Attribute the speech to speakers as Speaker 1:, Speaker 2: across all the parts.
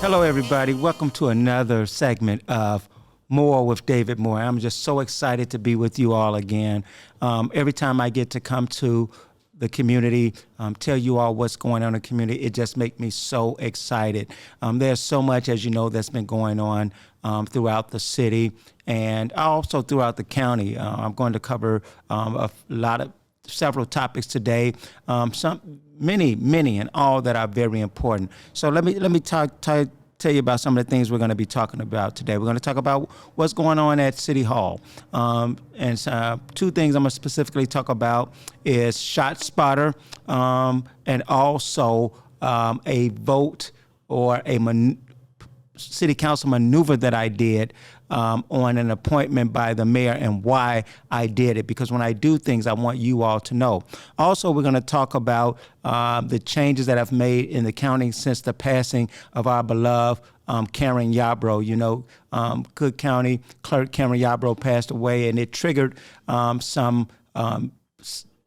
Speaker 1: Hello, everybody. Welcome to another segment of More with David Moore. I'm just so excited to be with you all again. Every time I get to come to the community, tell you all what's going on in the community, it just makes me so excited. There's so much, as you know, that's been going on throughout the city and also throughout the county. I'm going to cover several topics today, many, and all that are very important. So let me tell you about some of the things we're going to be talking about today. We're going to talk about what's going on at City Hall. Two things I'm going to specifically talk about is ShotSpotter and also a vote or city council maneuver that I did on an appointment by the mayor and why I did it. Because when I do things, I want you all to know. Also, we're going to talk about the changes that I've made in the county since the passing of our beloved Karen Yarbrough. You know, Cook County clerk Karen Yarbrough passed away, and it triggered some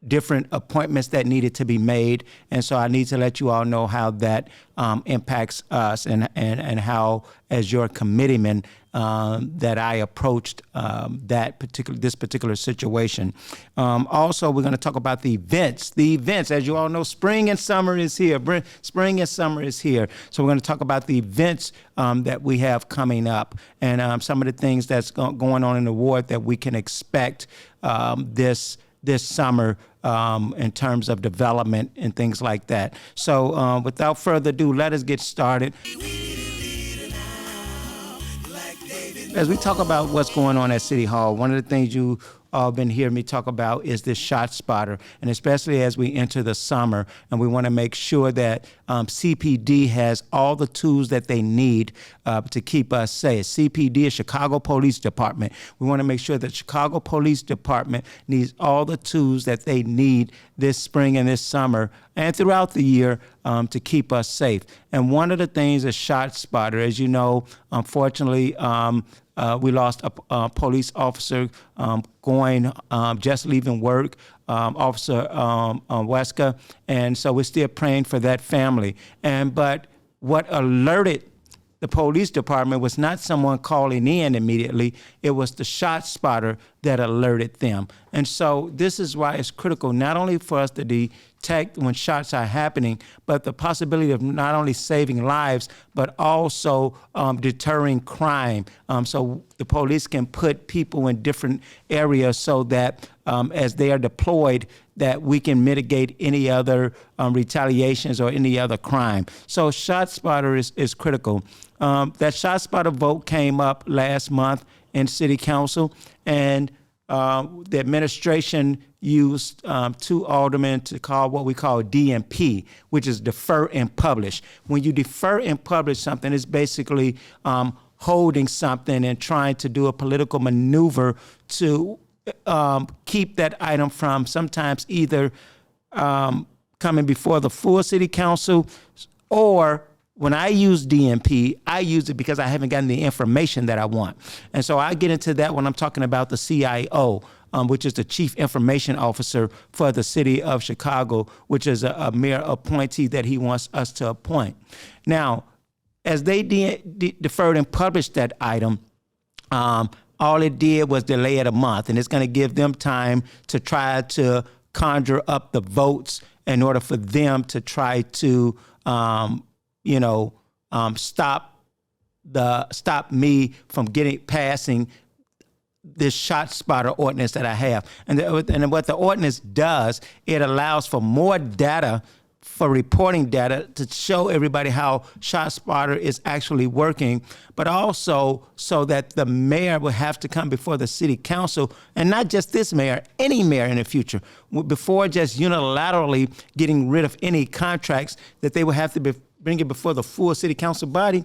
Speaker 1: different appointments that needed to be made. And so I need to let you all know how that impacts us and how, as your committeeman, that I approached this particular situation. Also, we're going to talk about the events. The events, as you all know, spring and summer is here. Spring and summer is here. So we're going to talk about the events that we have coming up and some of the things that's going on in the ward that we can expect this summer in terms of development and things like that. So without further ado, let us get started. As we talk about what's going on at City Hall, one of the things you all been hearing me talk about is this ShotSpotter, and especially as we enter the summer, and we want to make sure that CPD has all the tools that they need to keep us safe. CPD is Chicago Police Department. We want to make sure that Chicago Police Department needs all the tools that they need this spring and this summer and throughout the year to keep us safe. And one of the things is ShotSpotter. As you know, unfortunately, we lost a police officer just leaving work, Officer Weska, and so we're still praying for that family. But what alerted the police department was not someone calling in immediately. It was the ShotSpotter that alerted them. And so this is why it's critical not only for us to detect when shots are happening, but the possibility of not only saving lives, but also deterring crime. So the police can put people in different areas so that as they are deployed, that we can mitigate any other retaliations or any other crime. So ShotSpotter is critical. That ShotSpotter vote came up last month in City Council, and the administration used two aldermen to call what we call DMP, which is defer and publish. When you defer and publish something, it's basically holding something and trying to do a political maneuver to keep that item from sometimes either coming before the full city council, or when I use DMP, I use it because I haven't gotten the information that I want. And so I get into that when I'm talking about the CIO, which is the Chief Information Officer for the city of Chicago, which is a mayor appointee that he wants us to appoint. Now, as they deferred and published that item, all it did was delay it a month, and it's going to give them time to try to conjure up the votes in order for them to try to, stop me from passing this ShotSpotter ordinance that I have. And what the ordinance does, it allows for more data, for reporting data, to show everybody how ShotSpotter is actually working, but also so that the mayor will have to come before the city council, and not just this mayor, any mayor in the future, before just unilaterally getting rid of any contracts, that they will have to bring it before the full city council body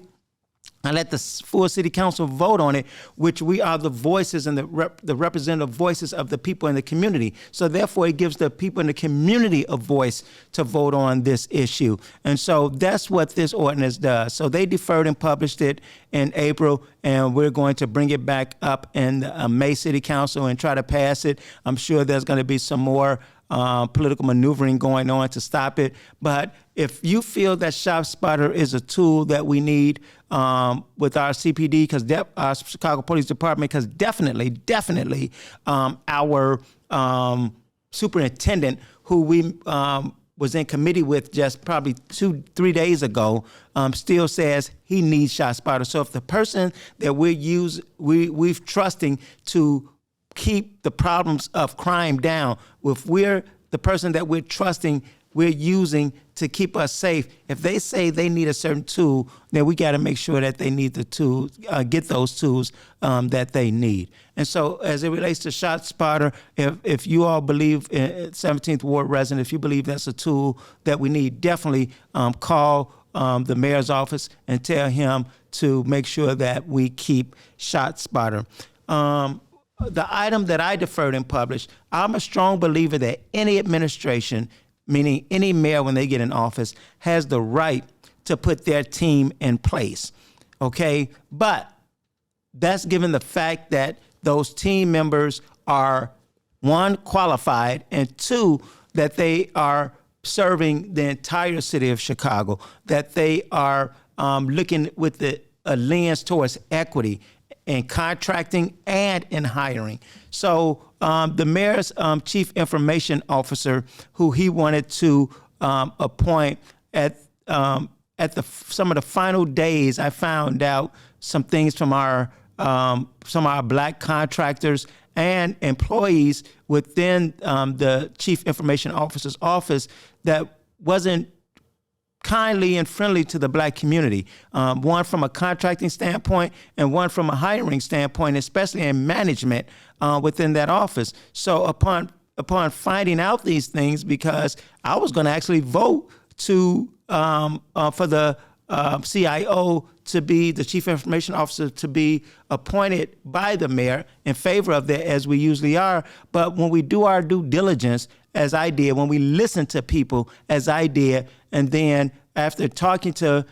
Speaker 1: and let the full city council vote on it, which we are the voices and the representative voices of the people in the community. So therefore, it gives the people in the community a voice to vote on this issue. And so that's what this ordinance does. So they deferred and published it in April, and we're going to bring it back up in the May City Council and try to pass it. I'm sure there's going to be some more political maneuvering going on to stop it. But if you feel that ShotSpotter is a tool that we need with our CPD, because our Chicago Police Department, because definitely our superintendent, who we was in committee with just probably 2-3 days ago, still says he needs ShotSpotter. So if the person that we're trusting to keep the problems of crime down, if we're the person that we're trusting, we're using to keep us safe, if they say they need a certain tool, then we got to make sure that they need the tools, get those tools that they need. And so as it relates to ShotSpotter, if you all believe, 17th Ward resident, if you believe that's a tool that we need, definitely call the mayor's office and tell him to make sure that we keep ShotSpotter. The item that I deferred and published, I'm a strong believer that any administration, meaning any mayor when they get in office, has the right to put their team in place, okay? But that's given the fact that those team members are, one, qualified, and two, that they are serving the entire city of Chicago, that they are looking with a lens towards equity in contracting and in hiring. So the mayor's chief information officer, who he wanted to appoint at some of the final days, I found out some things from some of our black contractors and employees within the chief information officer's office that wasn't kindly and friendly to the black community, one from a contracting standpoint and one from a hiring standpoint, especially in management within that office. So upon finding out these things, because I was going to actually vote to for the CIO to be the chief information officer, to be appointed by the mayor in favor of that, as we usually are. But when we do our due diligence, as I did, when we listen to people, as I did, and then after talking to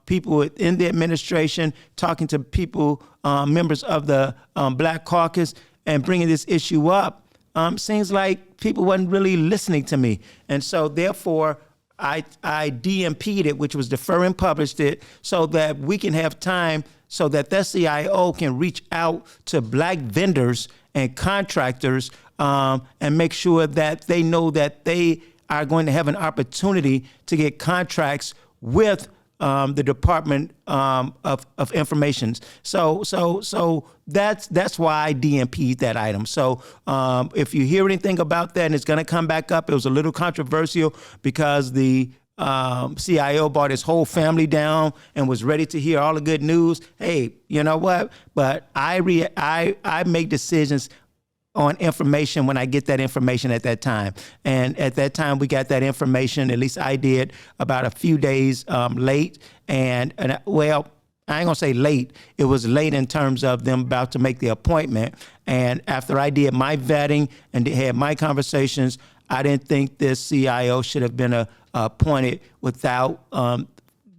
Speaker 1: people in the administration, talking to people, members of the Black Caucus, and bringing this issue up, seems like people wasn't really listening to me. And so therefore, I DMP'd it, which was defer and published it, so that we can have time so that the CIO can reach out to black vendors and contractors and make sure that they know that they are going to have an opportunity to get contracts with the Department of Information. So that's why I DMP'd that item. So if you hear anything about that, and it's going to come back up, it was a little controversial because the CIO brought his whole family down and was ready to hear all the good news. Hey, you know what? But I make decisions on information when I get that information at that time. And at that time, we got that information, at least I did, about a few days late. And well, I ain't gonna say late. It was late in terms of them about to make the appointment. And after I did my vetting and had my conversations, I didn't think this CIO should have been appointed without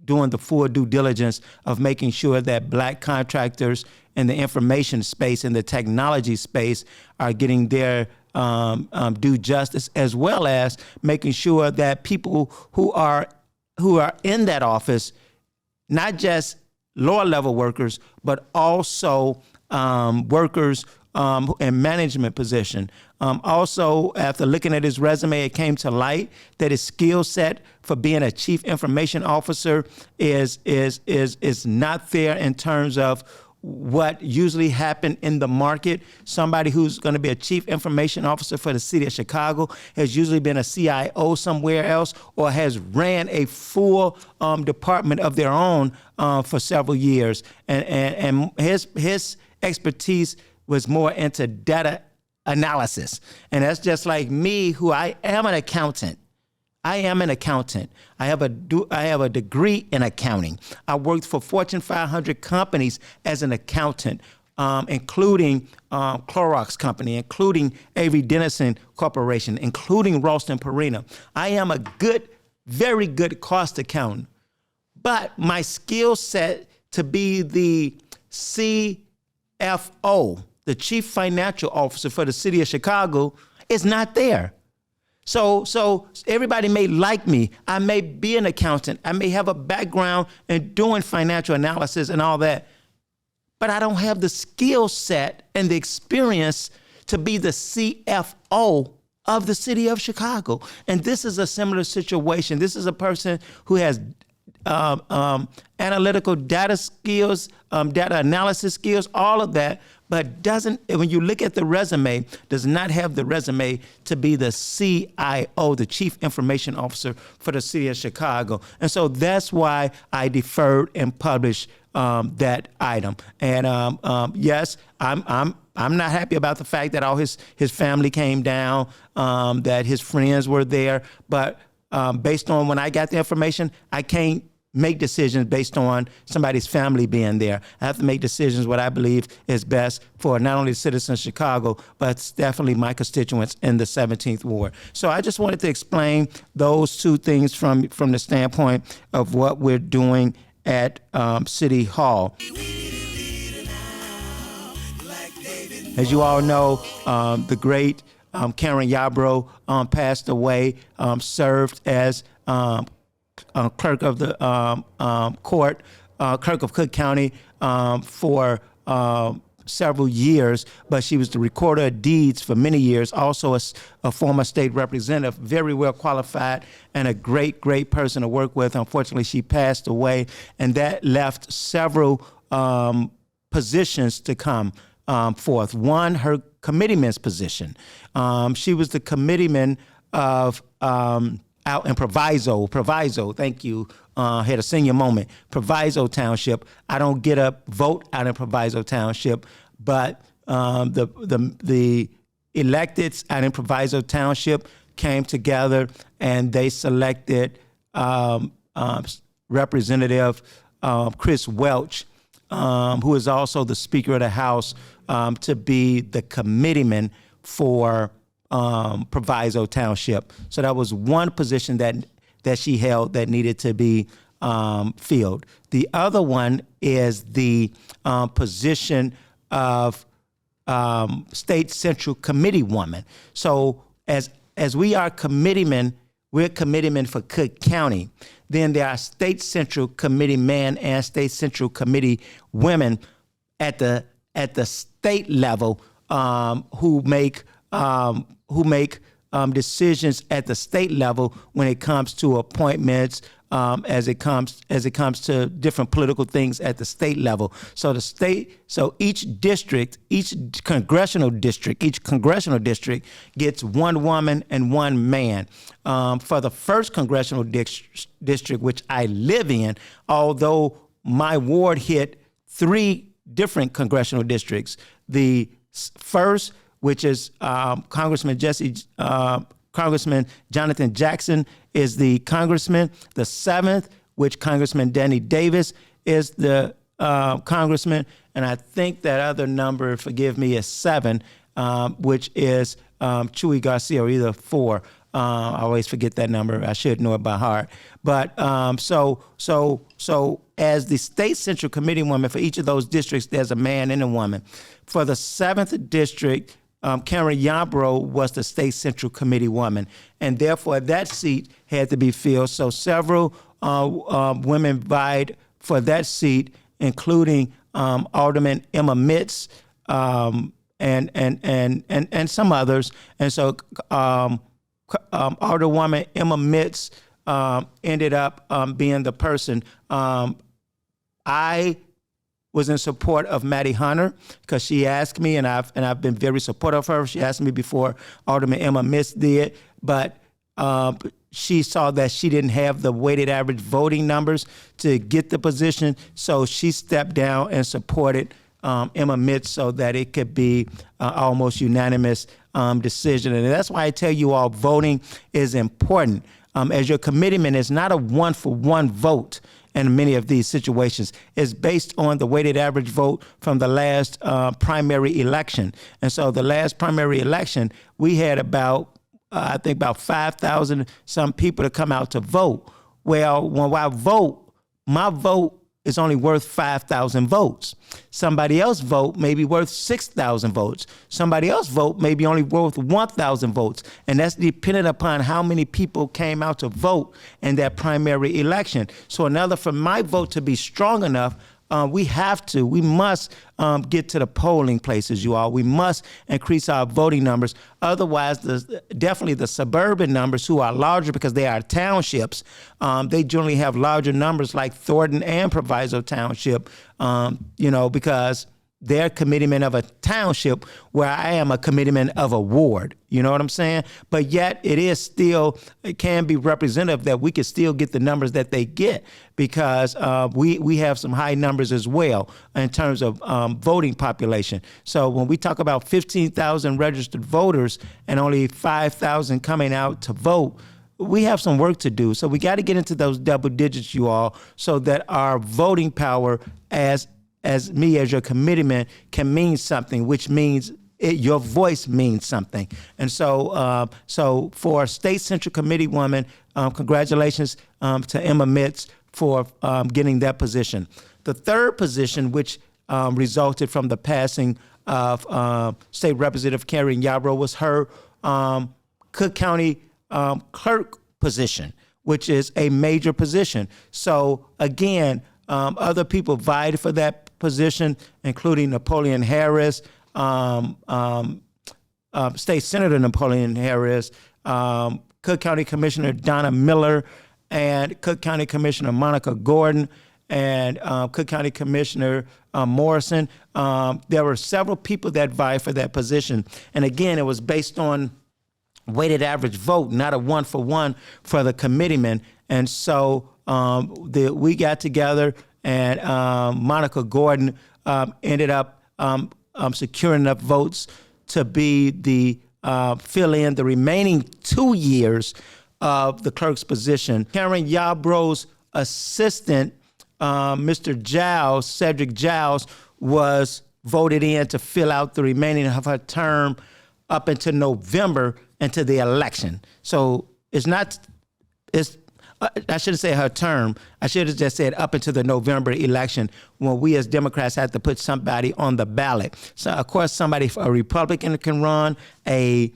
Speaker 1: doing the full due diligence of making sure that black contractors in the information space and the technology space are getting their due justice, as well as making sure that people who are in that office, not just lower level workers, but also workers in management position. Also, after looking at his resume, it came to light that his skill set for being a chief information officer is not there in terms of what usually happen in the market. Somebody who's going to be a chief information officer for the city of Chicago has usually been a CIO somewhere else, or has ran a full department of their own for several years. And his expertise was more into data analysis. And that's just like me, who I am an accountant. I am an accountant. I have a degree in accounting. I worked for Fortune 500 companies as an accountant, including Clorox Company, including Avery Dennison Corporation, including Ralston Purina. I am a very good cost accountant. But my skill set to be the CFO, the Chief Financial Officer for the city of Chicago, is not there. So everybody may like me. I may be an accountant. I may have a background in doing financial analysis and all that, but I don't have the skill set and the experience to be the CFO of the city of Chicago. And this is a similar situation. This is a person who has analytical data skills, data analysis skills, all of that, but doesn't, when you look at the resume, does not have the resume to be the CIO, the Chief Information Officer for the city of Chicago. And so that's why I deferred and published that item. And yes, I'm not happy about the fact that all his family came down, that his friends were there, but based on when I got the information, I can't make decisions based on somebody's family being there. I have to make decisions what I believe is best for not only citizens of Chicago, but definitely my constituents in the 17th Ward. So I just wanted to explain those two things from the standpoint of what we're doing at City Hall. As you all know, the great Karen Yarbrough passed away, served as clerk of the court, clerk of Cook County for several years, but she was the recorder of deeds for many years, also a former state representative, very well qualified and a great person to work with. Unfortunately, she passed away, and that left several positions to come forth. One, her committeeman's position. She was the committeeman of out in Proviso, thank you, had a senior moment, Proviso Township. I don't get a vote out in Proviso Township, but the electeds out in Proviso Township came together and they selected Representative Chris Welch, who is also the Speaker of the House, to be the committeeman for Proviso Township. So that was one position that she held that needed to be filled. The other one is the position of State Central Committee woman. So as we are committeemen, we're committeemen for Cook County. Then there are State Central Committee men and State Central Committee women at the state level who make decisions at the state level when it comes to appointments, as it comes to different political things at the state level. So each congressional district gets one woman and one man. For the first congressional district, which I live in, although my ward hit 3 different congressional districts, the first, which is Congressman Jonathan Jackson is the congressman. The 7th, which Congressman Danny Davis is the congressman. And I think that other number, forgive me, is 7, which is Chuy Garcia, or either 4. I always forget that number. I should know it by heart. But so as the State Central Committee woman for each of those districts, there's a man and a woman. For the 7th district, Karen Yarbrough was the State Central Committee woman, and therefore that seat had to be filled. So several women vied for that seat, including Alderman Emma Mitz and some others. And so Alderwoman Emma Mitz ended up being the person. I was in support of Maddie Hunter because she asked me, and I've been very supportive of her. She asked me before Alderman Emma Mitz did, but she saw that she didn't have the weighted average voting numbers to get the position, so she stepped down and supported Emma Mitz so that it could be almost unanimous decision. And that's why I tell you all, voting is important. As your committeeman, it's not a 1-for-1 vote. In many of these situations, is based on the weighted average vote from the last primary election. And so the last primary election, we had about 5,000 some people to come out to vote. Well, when I vote, my vote is only worth 5,000 votes. Somebody else vote may be worth 6,000 votes. Somebody else vote may be only worth 1,000 votes. And that's dependent upon how many people came out to vote in that primary election. So for my vote to be strong enough, we must get to the polling places, you all. We must increase our voting numbers. Otherwise, definitely the suburban numbers, who are larger because they are townships, they generally have larger numbers, like Thornton and Proviso Township, because they're committeemen of a township, where I am a committeeman of a ward. You know what I'm saying? But yet it can be representative that we can still get the numbers that they get, because we have some high numbers as well in terms of voting population. So when we talk about 15,000 registered voters and only 5,000 coming out to vote, we have some work to do. So we got to get into those double digits, you all, so that our voting power as your committeeman can mean something, which means your voice means something. And so for State Central Committee woman, congratulations to Emma Mitz for getting that position. The third position, which resulted from the passing of State Representative Karen Yarbrough, was her Cook County clerk position, which is a major position. So again, other people vied for that position, including Napoleon Harris, State Senator Napoleon Harris, Cook County Commissioner Donna Miller, and Cook County Commissioner Monica Gordon, and Cook County Commissioner Morrison. There were several people that vied for that position. And again, it was based on weighted average vote, not a 1-for-1 for the committeeman. And so we got together, and Monica Gordon ended up securing enough votes to be the fill in the remaining 2 years of the clerk's position. Karen Yarbrough's assistant, Mr. Giles, Cedric Giles, was voted in to fill out the remaining of her term up until November, into the election. So I shouldn't say her term. I should have just said up until the November election, when we as Democrats had to put somebody on the ballot. So of course, a Republican can run, a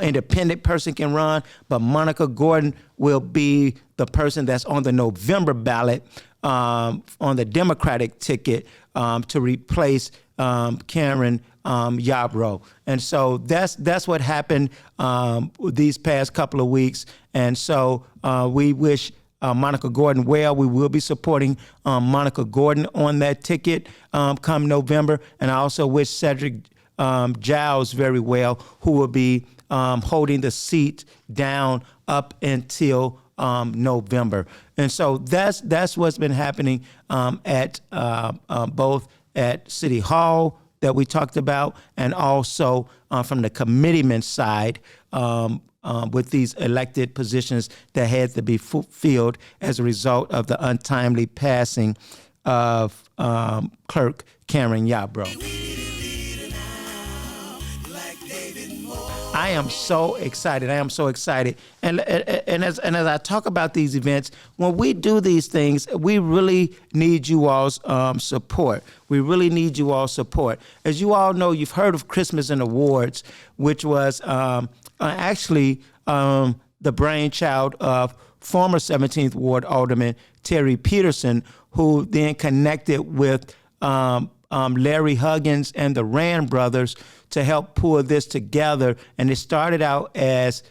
Speaker 1: independent person can run, but Monica Gordon will be the person that's on the November ballot on the Democratic ticket to replace Karen Yarbrough. And so that's what happened these past couple of weeks. And so we wish Monica Gordon well. We will be supporting Monica Gordon on that ticket come November. And I also wish Cedric Giles very well, who will be holding the seat down up until November. And so that's what's been happening at both at City Hall that we talked about, and also from the committeeman side with these elected positions that had to be filled as a result of the untimely passing of Clerk Karen Yarbrough. I am so excited. And as I talk about these events, when we do these things, we really need you all's support. We really need you all's support. As you all know, you've heard of Christmas and Awards, which was actually the brainchild of former 17th Ward Alderman Terry Peterson, who then connected with Larry Huggins and the Rand brothers to help pull this together. And it started out as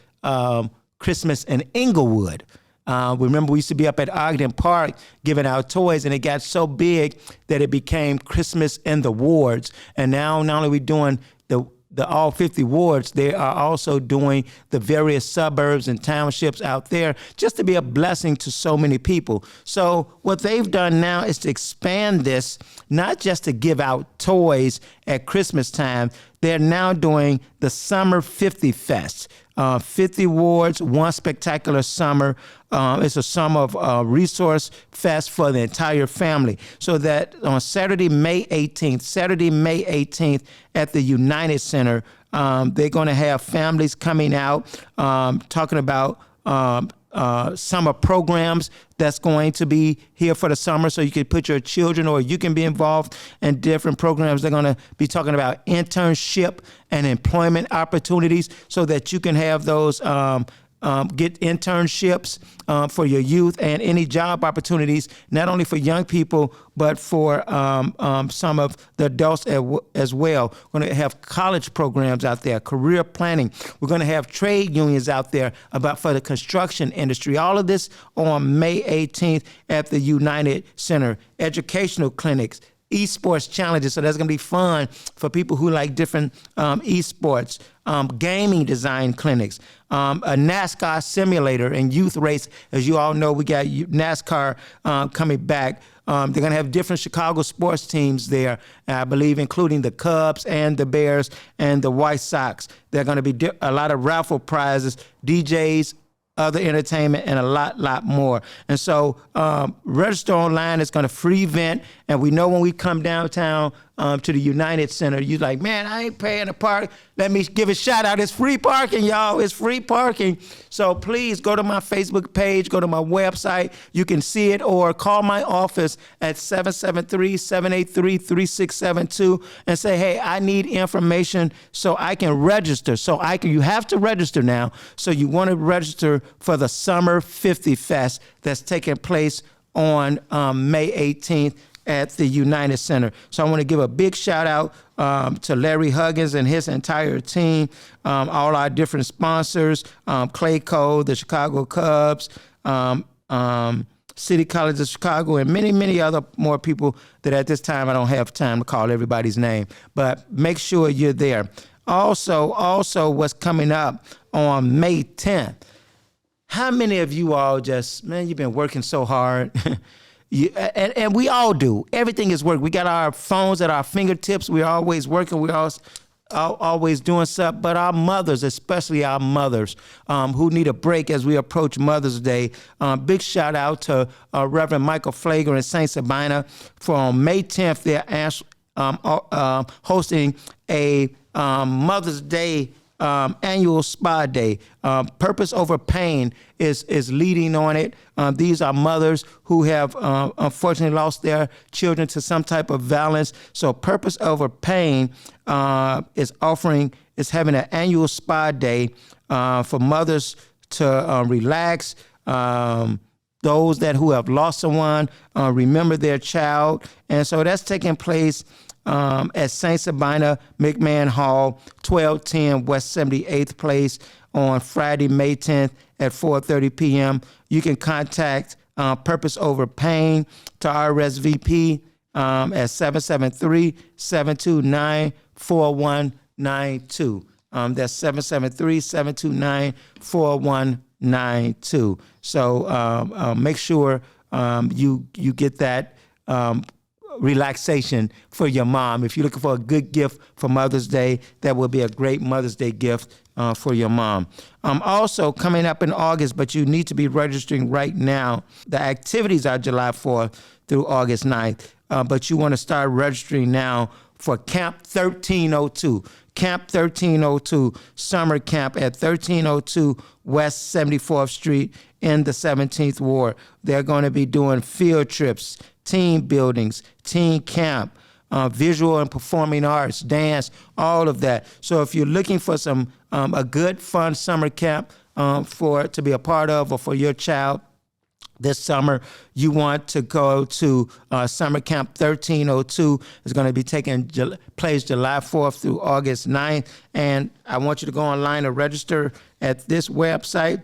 Speaker 1: Christmas in Inglewood. Remember, we used to be up at Ogden Park giving out toys, and it got so big that it became Christmas in the wards. And now not only are we doing the all 50 wards, they are also doing the various suburbs and townships out there, just to be a blessing to so many people. So what they've done now is to expand this, not just to give out toys at Christmas time. They're now doing the Summer 50 Fest. 50 wards, one spectacular summer. It's a summer of resource fest for the entire family. So that on Saturday, May 18th at the United Center, they're going to have families coming out talking about summer programs that's going to be here for the summer, so you can put your children or you can be involved in different programs. They're going to be talking about internship and employment opportunities so that you can have those get internships for your youth and any job opportunities, not only for young people, but for some of the adults as well. We're going to have college programs out there, career planning. We're going to have trade unions out there for the construction industry. All of this on May 18th at the United Center. Educational clinics, esports challenges, so that's going to be fun for people who like different esports. Gaming design clinics, a NASCAR simulator and youth race. As you all know, we got NASCAR coming back. They're going to have different Chicago sports teams there, I believe, including the Cubs and the Bears and the White Sox. There are going to be a lot of raffle prizes, DJs, other entertainment, and a lot more. And so register online. It's going to free vent. And we know when we come downtown to the United Center, you're like, man, I ain't paying to park. Let me give a shout out. It's free parking, y'all. It's free parking. So please go to my Facebook page, go to my website. You can see it, or call my office at 773-783-3672 and say, hey, I need information so I can register. You have to register now. So you want to register for the Summer 50 Fest that's taking place on May 18th at the United Center. So I want to give a big shout out to Larry Huggins and his entire team, all our different sponsors, Clayco, the Chicago Cubs, City College of Chicago, and many other more people that at this time I don't have time to call everybody's name. But make sure you're there. Also what's coming up on May 10th. How many of you all you've been working so hard? And we all do. Everything is work. We got our phones at our fingertips. We're always working. We're always doing stuff. But our mothers, especially our mothers, who need a break as we approach Mother's Day. Big shout out to Reverend Michael Flager and St. Sabina for on May 10th. They're hosting a Mother's Day annual spa day. Purpose Over Pain is leading on it. These are mothers who have unfortunately lost their children to some type of violence. So Purpose Over Pain is having an annual spa day for mothers to relax. Those who have lost someone, remember their child. And so that's taking place at St. Sabina McMahon Hall, 1210 West 78th Place on Friday, May 10th at 4:30 p.m. You can contact Purpose Over Pain to RSVP at 773-729-4192. That's 773-729-4192. So make sure you get that relaxation for your mom. If you're looking for a good gift for Mother's Day, that will be a great Mother's Day gift for your mom. Also coming up in August, but you need to be registering right now. The activities are July 4th through August 9th, but you want to start registering now for Camp 1302. Camp 1302 Summer Camp at 1302 West 74th Street in the 17th Ward. They're going to be doing field trips, team buildings, teen camp, visual and performing arts, dance, all of that. So if you're looking for a good, fun summer camp to be a part of or for your child this summer, you want to go to Summer Camp 1302. It's going to be taking place July 4th through August 9th. And I want you to go online and register at this website,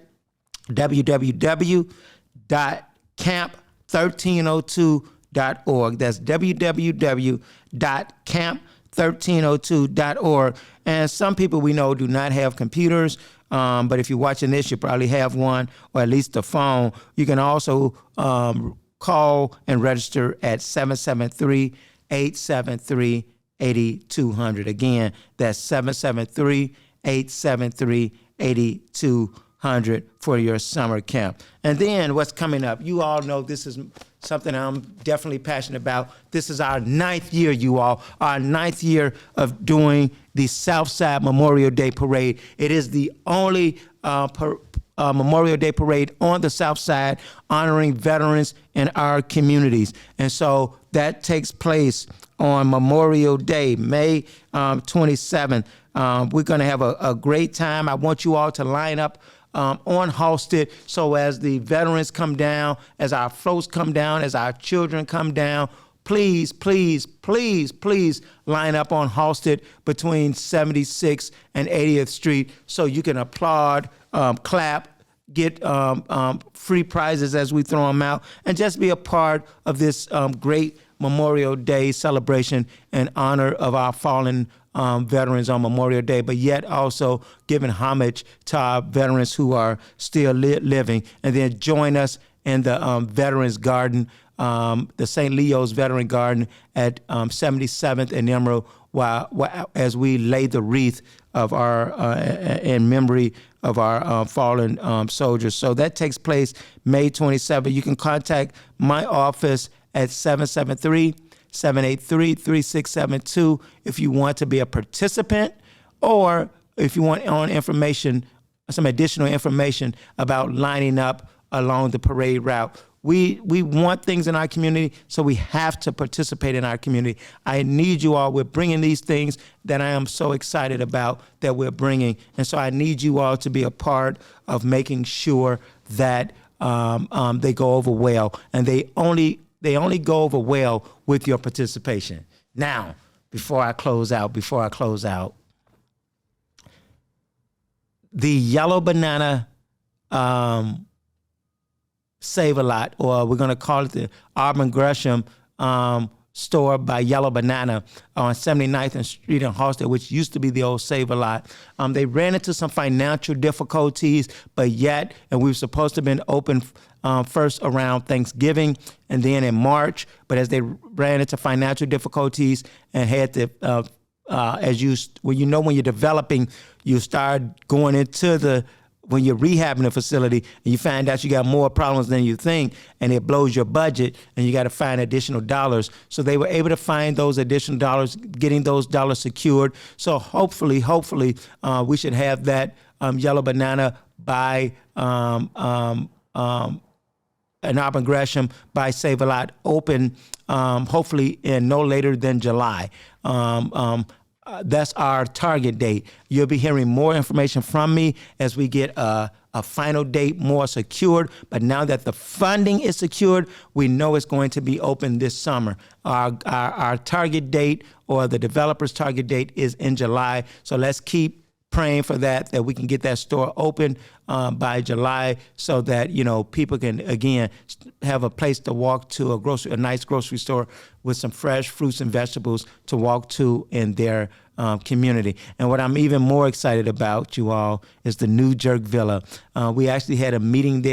Speaker 1: www.camp1302.org. That's www.camp1302.org. And some people we know do not have computers, but if you're watching this, you probably have one, or at least a phone. You can also call and register at 773-873-8200. Again, that's 773-873-8200 for your summer camp. And then what's coming up? You all know this is something I'm definitely passionate about. This is our 9th year, you all, our 9th year of doing the Southside Memorial Day Parade. It is the only Memorial Day parade on the South Side, honoring veterans in our communities. And so that takes place on Memorial Day, May 27th. We're going to have a great time. I want you all to line up on Halsted, so as the veterans come down, as our floats come down, as our children come down, please, please, please, please line up on Halsted between 76th and 80th Street so you can applaud, clap, get free prizes as we throw them out, and just be a part of this great Memorial Day celebration in honor of our fallen veterans on Memorial Day, but yet also giving homage to our veterans who are still living. And then join us in the Veterans Garden, the St. Leo's Veteran Garden at 77th and Emerald, as we lay the wreath of our in memory of our fallen soldiers. So that takes place May 27th. You can contact my office at 773-783-3672 if you want to be a participant, or if you want some additional information about lining up along the parade route. We want things in our community, so we have to participate in our community. I need you all. We're bringing these things that I am so excited about that we're bringing. And so I need you all to be a part of making sure that they go over well. And they only go over well with your participation. Now, before I close out, the Yellow Banana Save-A-Lot, or we're going to call it the Auburn Gresham store by Yellow Banana on 79th Street in Halsted, which used to be the old Save-A-Lot. They ran into some financial difficulties, and we were supposed to have been open first around Thanksgiving and then in March, but as they ran into financial difficulties and had to, when you're developing, you start going into when you're rehabbing a facility and you find out you got more problems than you think, and it blows your budget, and you got to find additional dollars. So they were able to find those additional dollars, getting those dollars secured. So hopefully, we should have that Yellow Banana by an Auburn Gresham by Save-A-Lot open, hopefully in no later than July. That's our target date. You'll be hearing more information from me as we get a final date more secured. But now that the funding is secured, we know it's going to be open this summer. Our target date, or the developer's target date, is in July. So let's keep praying for that we can get that store open by July, so that people can again have a place to walk to, a nice grocery store with some fresh fruits and vegetables to walk to in their community. And what I'm even more excited about, you all, is the new Jerk Villa. We actually had a meeting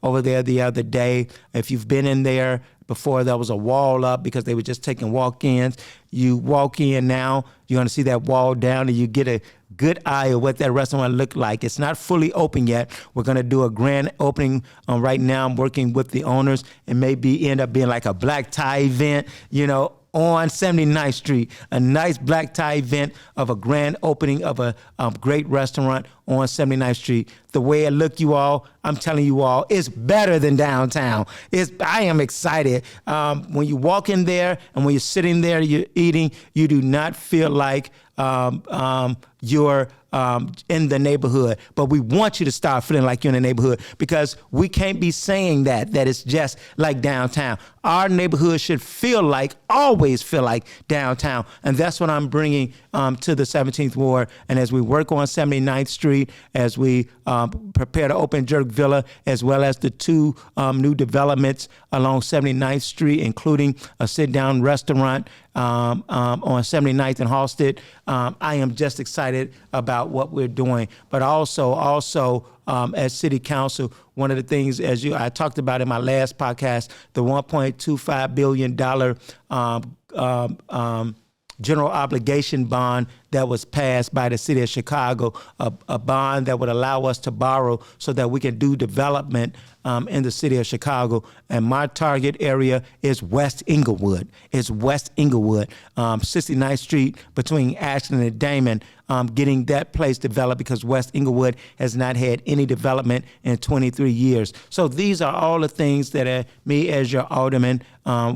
Speaker 1: over there the other day. If you've been in there before, there was a wall up because they were just taking walk-ins. You walk in now, you're going to see that wall down, and you get a good eye of what that restaurant looked like. It's not fully open yet. We're going to do a grand opening. Right now, I'm working with the owners, and maybe end up being like a black tie event, on 79th Street, a nice black tie event of a grand opening of a great restaurant on 79th Street. The way it looked, you all, I'm telling you all, it's better than downtown. I am excited. When you walk in there and when you're sitting there, you're eating, you do not feel like you're in the neighborhood. But we want you to start feeling like you're in the neighborhood, because we can't be saying that it's just like downtown. Our neighborhood should always feel like downtown. And that's what I'm bringing to the 17th Ward. And as we work on 79th Street, as we prepare to open Jerk Villa, as well as the two new developments along 79th Street, including a sit-down restaurant on 79th and Halsted, I am just excited about what we're doing. But also as City Council, one of the things, I talked about in my last podcast, the $1.25 billion general obligation bond that was passed by the city of Chicago, a bond that would allow us to borrow so that we can do development in the city of Chicago. And my target area is West Inglewood. It's West Inglewood, 69th Street between Ashland and Damon, getting that place developed because West Inglewood has not had any development in 23 years. So these are all the things that me as your alderman,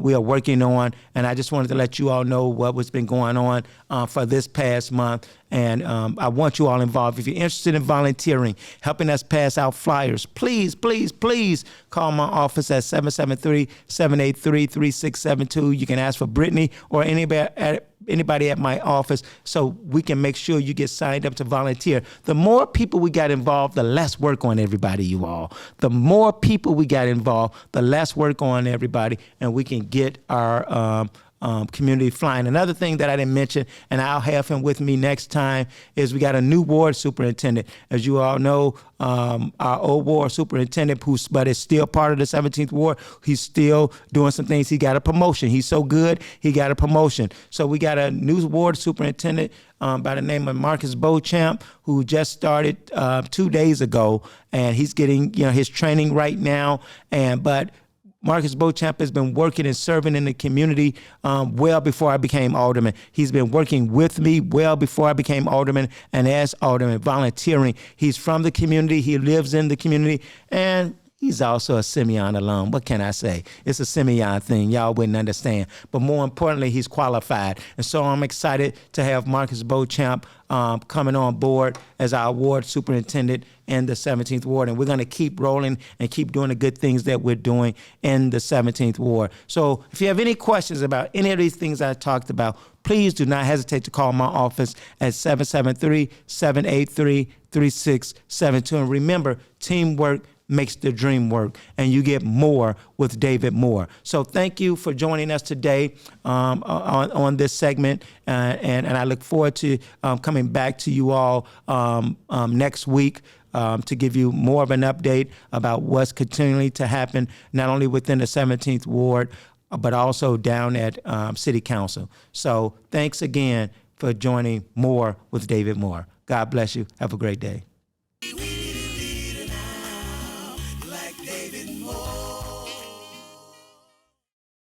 Speaker 1: we are working on. And I just wanted to let you all know what was been going on for this past month. And I want you all involved. If you're interested in volunteering, helping us pass out flyers, please, please, please call my office at 773-783-3672. You can ask for Brittany or anybody at my office so we can make sure you get signed up to volunteer. The more people we got involved, the less work on everybody, you all. The more people we got involved, the less work on everybody, and we can get our community flying. Another thing that I didn't mention, and I'll have him with me next time, is we got a new ward superintendent. As you all know, our old ward superintendent, but is still part of the 17th ward, he's still doing some things. He got a promotion. He's so good, he got a promotion. So we got a new ward superintendent by the name of Marcus Beauchamp, who just started 2 days ago, and he's getting his training right now. But Marcus Beauchamp has been working and serving in the community well before I became alderman. He's been working with me well before I became alderman, and as alderman, volunteering. He's from the community. He lives in the community, and he's also a Simeon alum. What can I say? It's a Simeon thing. Y'all wouldn't understand. But more importantly, he's qualified. And so I'm excited to have Marcus Beauchamp coming on board as our ward superintendent in the 17th ward. And we're going to keep rolling and keep doing the good things that we're doing in the 17th ward. So if you have any questions about any of these things I talked about, please do not hesitate to call my office at 773-783-3672. And remember, teamwork makes the dream work, and you get more with David Moore. So thank you for joining us today on this segment, and I look forward to coming back to you all next week to give you more of an update about what's continuing to happen, not only within the 17th ward, but also down at City Council. So thanks again for joining More with David Moore. God bless you. Have a great day.